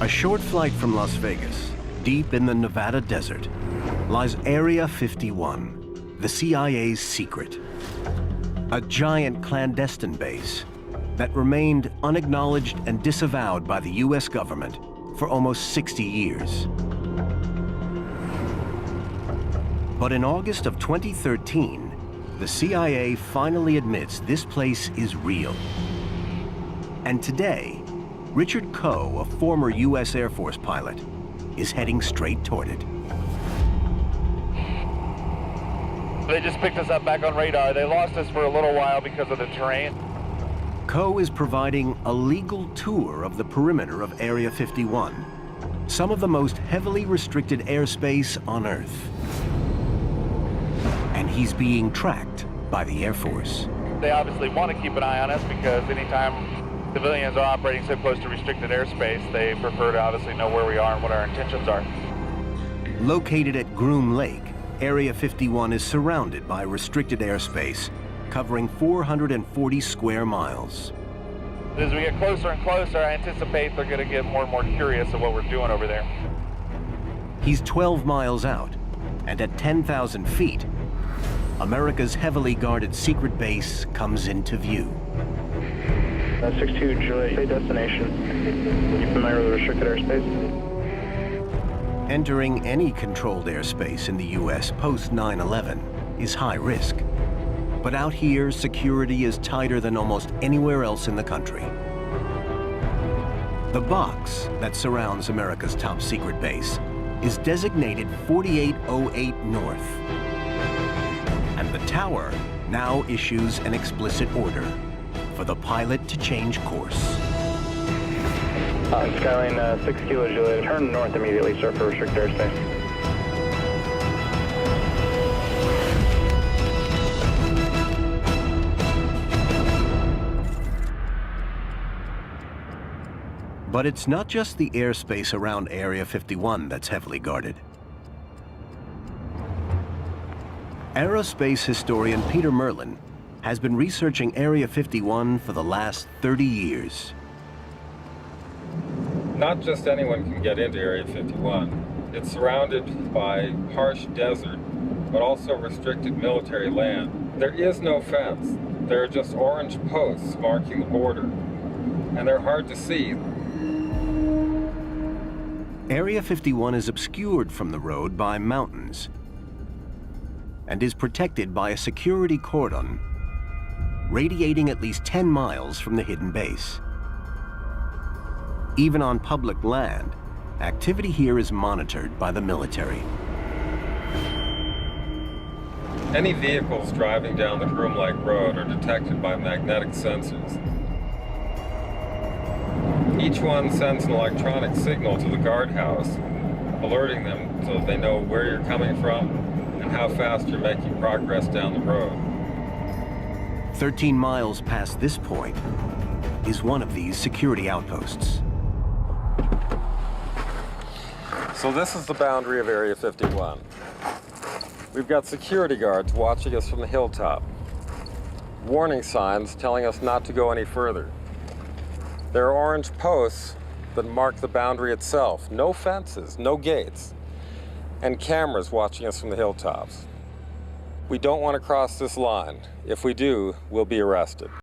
A short flight from Las Vegas, deep in the Nevada desert, lies Area 51, the CIA's secret. A giant clandestine base that remained unacknowledged and disavowed by the US government for almost 60 years. But in August of 2013, the CIA finally admits this place is real. And today, Richard Coe, a former US Air Force pilot, is heading straight toward it. They just picked us up back on radar. They lost us for a little while because of the terrain. Coe is providing a legal tour of the perimeter of Area 51, some of the most heavily restricted airspace on Earth. And he's being tracked by the Air Force. They obviously want to keep an eye on us because anytime civilians are operating so close to restricted airspace, they prefer to obviously know where we are and what our intentions are. Located at Groom Lake, Area 51 is surrounded by restricted airspace, covering 440 square miles. As we get closer and closer, I anticipate they're going to get more and more curious of what we're doing over there. He's 12 miles out, and at 10,000 feet, America's heavily guarded secret base comes into view. 62 Juliet, destination. You familiar with the restricted airspace? Entering any controlled airspace in the US post 9/11 is high risk. But out here, security is tighter than almost anywhere else in the country. The box that surrounds America's top secret base is designated 4808 North. And the tower now issues an explicit order for the pilot to change course. Skyline 6 Kilo Juliet, turn north immediately, sir, for restricted airspace. But it's not just the airspace around Area 51 that's heavily guarded. Aerospace historian Peter Merlin has been researching Area 51 for the last 30 years. Not just anyone can get into Area 51. It's surrounded by harsh desert, but also restricted military land. There is no fence. There are just orange posts marking the border, and they're hard to see. Area 51 is obscured from the road by mountains and is protected by a security cordon radiating at least 10 miles from the hidden base. Even on public land, activity here is monitored by the military. Any vehicles driving down the Groom Lake Road are detected by magnetic sensors. Each one sends an electronic signal to the guardhouse, alerting them so that they know where you're coming from and how fast you're making progress down the road. 13 miles past this point is one of these security outposts. So this is the boundary of Area 51. We've got security guards watching us from the hilltop. Warning signs telling us not to go any further. There are orange posts that mark the boundary itself. No fences, no gates, and cameras watching us from the hilltops. We don't want to cross this line. If we do, we'll be arrested.